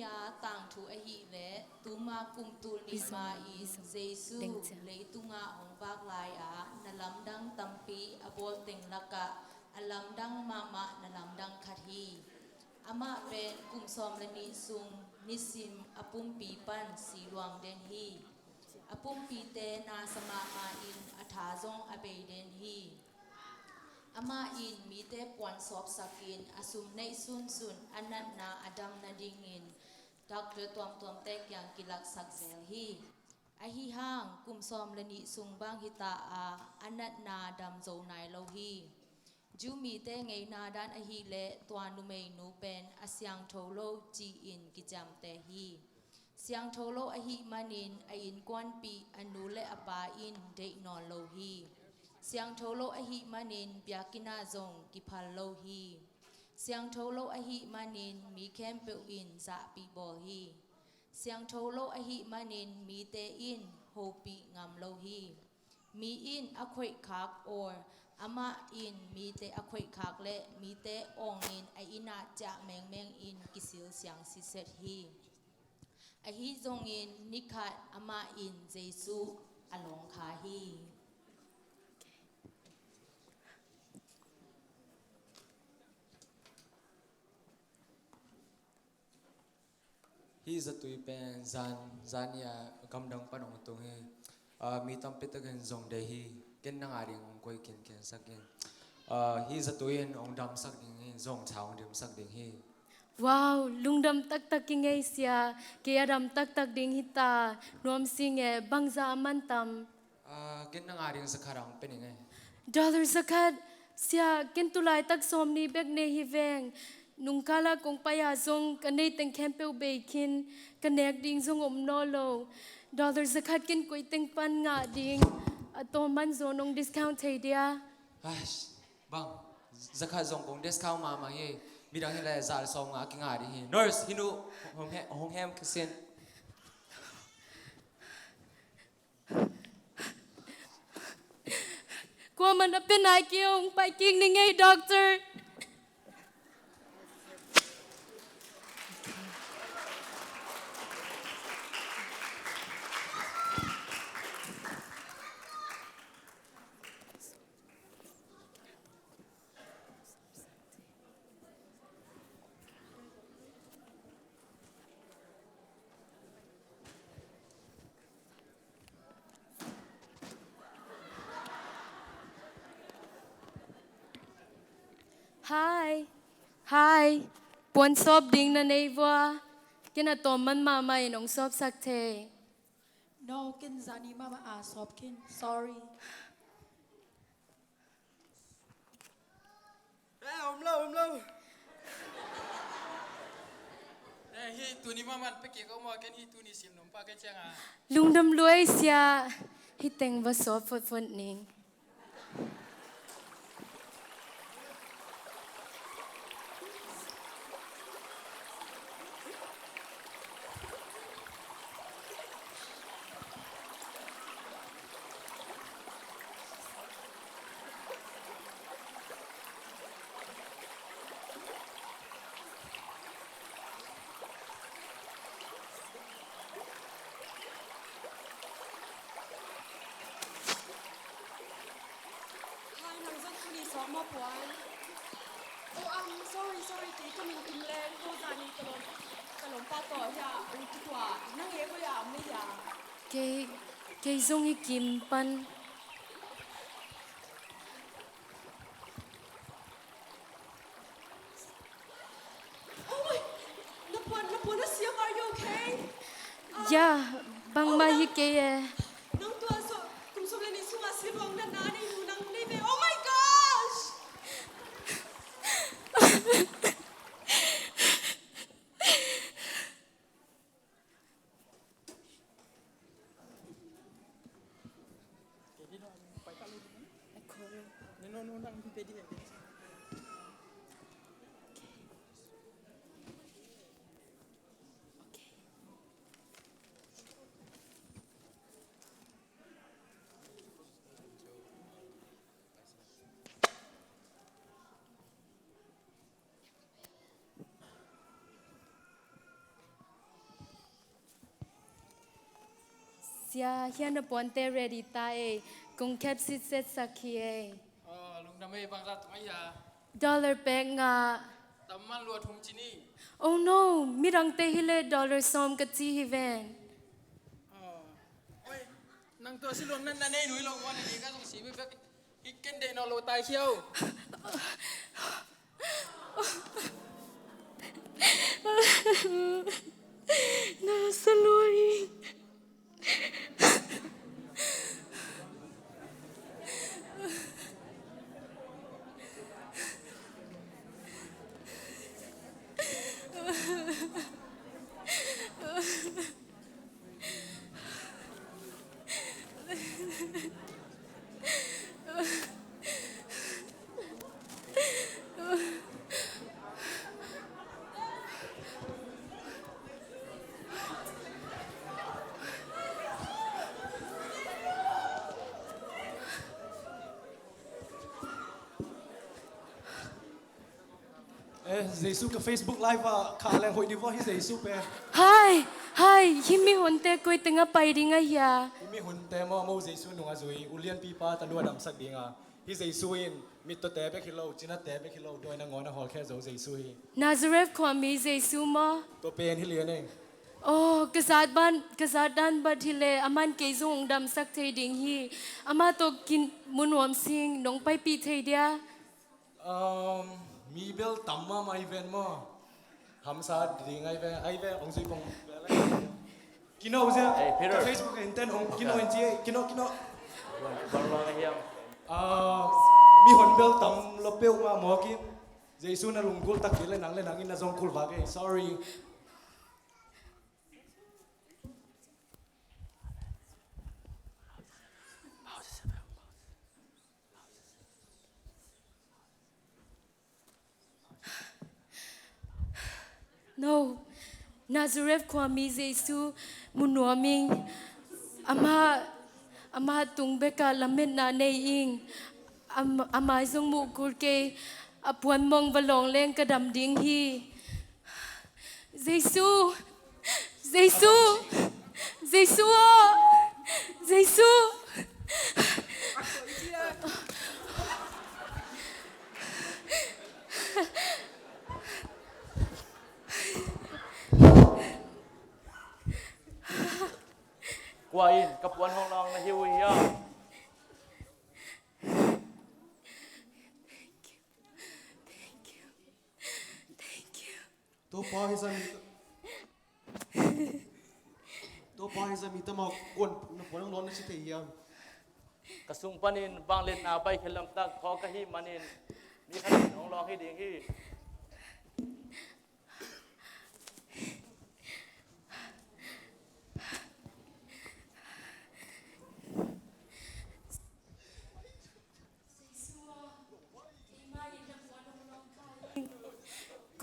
ยาต่างถูอหิและตูมากุมตูนิมาอินเจซูเลยตุงาองบากลายนลำดังตัมปีอบอลเต็งละกะอลำดังมามะนลำดังคัดฮีอามาเป็นกุมซอมและนิซุงนิสิมอปุมปีปันสีหลวงเดนฮีอปุมปีเตนาสมามาอินอัฐาซงอเบเดนฮีอามาอินมีเตปวนสอบสักินอสุมในซุนอันนั้นนาอดัมนาดิงอินดักเรือตัวเตกยังกิลักสักเซลฮีอหิห้างกุมซอมและนิซุงบางฮิตาอันนั้นนาดัมโจนายโลฮีจูมีเตงไงนาดานอหิเลตัวนุเมนูเป็นอาเซียงโทโลจีอินกิจามเตฮีเสียงโทโลอหิมานินอินกวนปีอนุเลอปาอินเดนอนโลฮีเสียงโทโลอหิมานินเปียกินาซงกิพัลโลฮีเสียงโทโลอหิมานินมีแคมเปอินซาปีบอลฮีเสียงโทโลอหิมานินมีเตอินโฮปีงามโลฮีมีอินอควยคักโออามาอินมีเตอควยคักและมีเตองอินอินาจะแมงอินกิสิลเสียงสิเซตฮีฮิจงอินนิคัดอามาอินเจซูอลงคาฮีฮีจะตุยเป็นจานยากำดังปนองตุงฮีมีตั้มปิดกันจงเดฮีกินนังอาริงองคุยกินสักกินฮีจะตุยองดำสักดิ่งฮีจงเช้าดิ่งสักดิ่งฮีว้าวลุงดำตักกิงไงเสียเกียดำตักดิ่งฮิตารวมสิงเงบังซามันตำกินนังอาริงสักครั้งเป็นยังไงดอลลาร์สักคัดเสียกินตุลายตักสมนีเบกเนฮิเวงนุงคาลากงปายาซงกันในตังแคมเปลเบคินกันเนกดิ่งซงอมโนโลดอลลาร์สักคัดกินกุยตังปันงาดิ่งอตอมันโซนงดิสคาวน์เทียเดียบังสักครั้งจงคงดิสคาวมาเฮมีดังเฮเลซาร์ซองกินงาดิฮีนอร์สฮินูฮงแฮมคิสินกลัวมันเป็นนายเกี่ยวไปกินนี่ไงด็อกเตอร์ Hi ปวนสอบดิ่งนั่นเองว่ากินตัวมันมาใหม่น้องสอบสักเท No กินจานีมาสอบกิน sorry อมเล่าฮีตัวนี้มันไปเกี่ยวกับว่าแค่ฮีตัวนี้สิมหนุ่มป้าแค่เชียงลุงดำรวยเสียฮิแต่งว่าสอบฝนนี่ มาปวนโอ้sorry ตีก็มีกินแรงโคจานีกระหลงปลาต่อยาอันนี้กว่านั่งเอ๋ก็ยาไม่ยาเกยส่งให้กินปันโอ้ยนับปวนนะเสียง are you okay ยาบางมาฮิเกยน้องตัวกุมสมเลนิสุมาสิรวงนาในหูนังในเบ oh my gosh เ สียเฮียนปอนเตเรดิตาเอกงแคปซิเซตสักคีเอ ลุงทำให้บางรัฐไม่ยา ดอลลาร์แปงงา ตำมันรัวทุ่มจีนี่ Oh no มีรังเตฮิเลดอลลาร์ซอมกัจีฮิเวน โอ้ยนางตัวสิลวงนั่นนี่หนุ่ยลงวันนี้ก็ส่งสีไปเพื่ออีกเกนเดนอโลตายเขี้ยว น่าสลวย Jesus ka Facebook live kala hoi di voice Jesus pe Hi hi himi honte koi tenga pai dinga ya imi hun te mo Jesus nunga zui ulian pipa ta lua dam sak dinga hi Jesus in mit to te be kilo china te be kilo doi na ngona hol khe zo Jesus hi Nazareth kwami Jesu mo to pen hi lian eng Oh kasadan badhile aman keizong dam sak thei ding hi ama to kin munwam sing nong pai pi thei dia mi bel tamma mai ven mo hamsa ding ai ve ong zui pong kino uze Facebook inten ong kino en ji kino mi hon bel tam lo peu ma mo ki Jesus na lungkul tak le nang in na zong kul ba ke sorry No Nazareth kwami Jesu munwaming ama tung beka lamet na nei ing ama zong mu kurke apuan mong balong leng kadam ding hi Jesu qua in cặp quan hong long na hiu hiya to pa hi zami ta ma kon na ponang lon na si te hiam kasung panin bang len na pai khelam tak kho ka hi manin mi khan hong long hi ding hi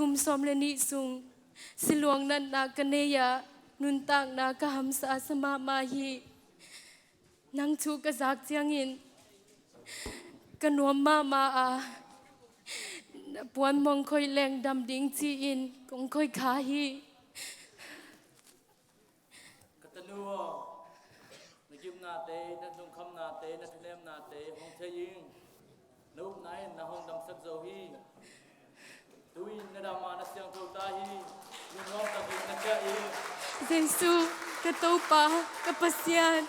kum som le ni sung siluang nan na kaneya nun tang na ka hamsa sama ma hi nang chu ka zak chiang in kanuam ma a puan mong khoi leng dam ding chi in kong khoi kha hi katanuo na kim na te na dung kham na te na thlem na te hong the ying nup nai na hong dam sak zo hi tui na dama na siang thau ta hi yun hong ta kin na cha i Jesu ka tau pa ka pasyan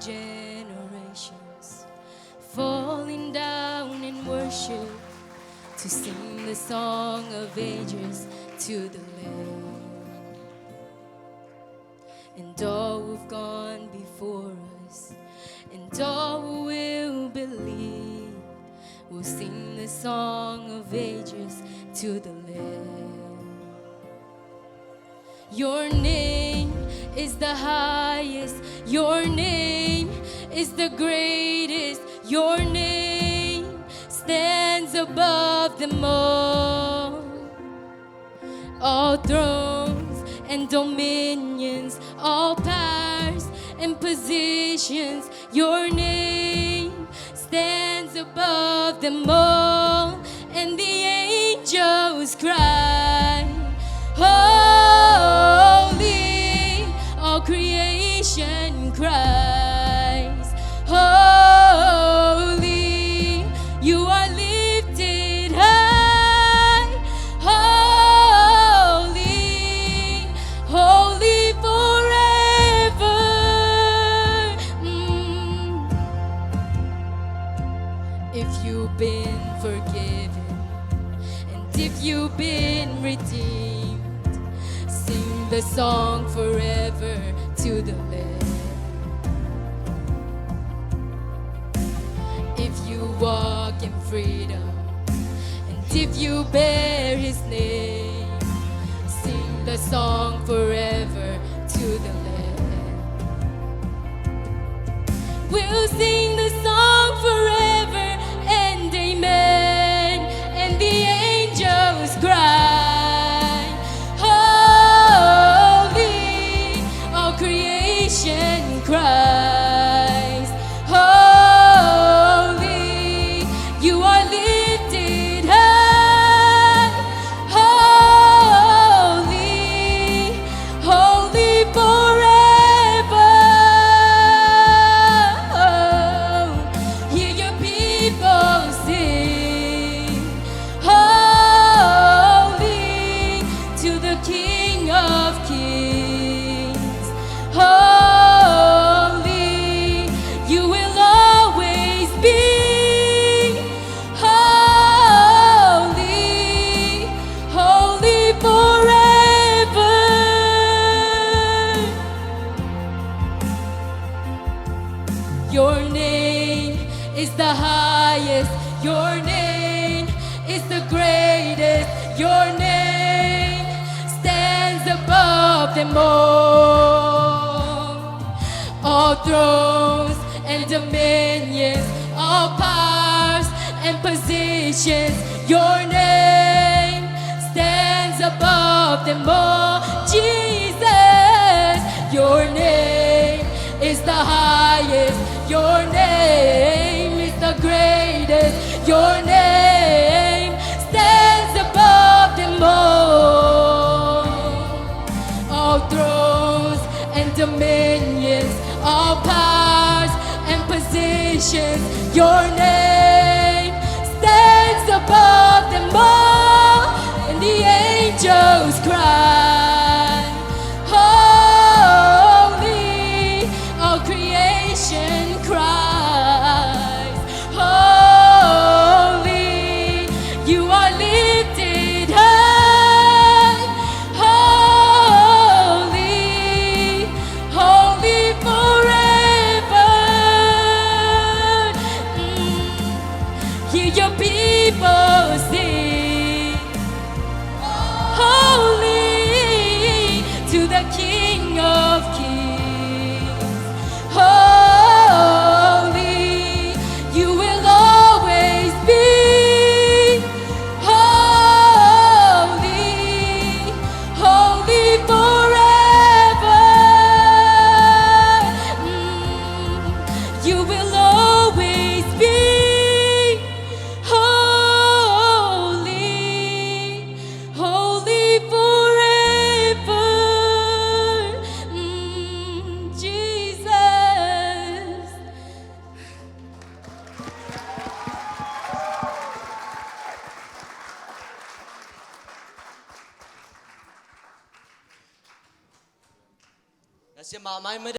generations falling down in worship to sing the song of ages to the Lamb. And all who've gone before us, and all who will believe, will sing the song of ages to the Lamb. Your name is the highest, your name is the greatest, your name stands above them all. All thrones and dominions, all powers and positions. Your name stands above them all, and the angels cry, holy, all creation cries, holy, you are lifted high, holy, holy forever. If you've been forgiven and if you've been redeemed, sing the song forever to the Lamb. If you walk in freedom and if you bear His name, sing the song forever to the Lamb. We'll sing the song forever and amen, and the angels cry, holy, all creation cries, holy, you are lifted high, holy, holy forever. Hear your people sing, holy, to the King of Kings, holy, you will always be, holy, holy forever. Your name is the highest, your name is the greatest, your name stands above them all thrones and dominions, all powers and positions, your name stands above them all. Jesus, your name is the highest, your name is the greatest, your name stands above them all thrones and dominions, all powers and positions, your name stands above them all, and the angels cry, holy, all creation cries, holy, you are lifted high, holy, holy forever. Hear your people sing, holy, to the King of Kings, holy, you will always be, holy, holy forever. You will always be, holy, holy forever. Jesus. Kasi mamay mo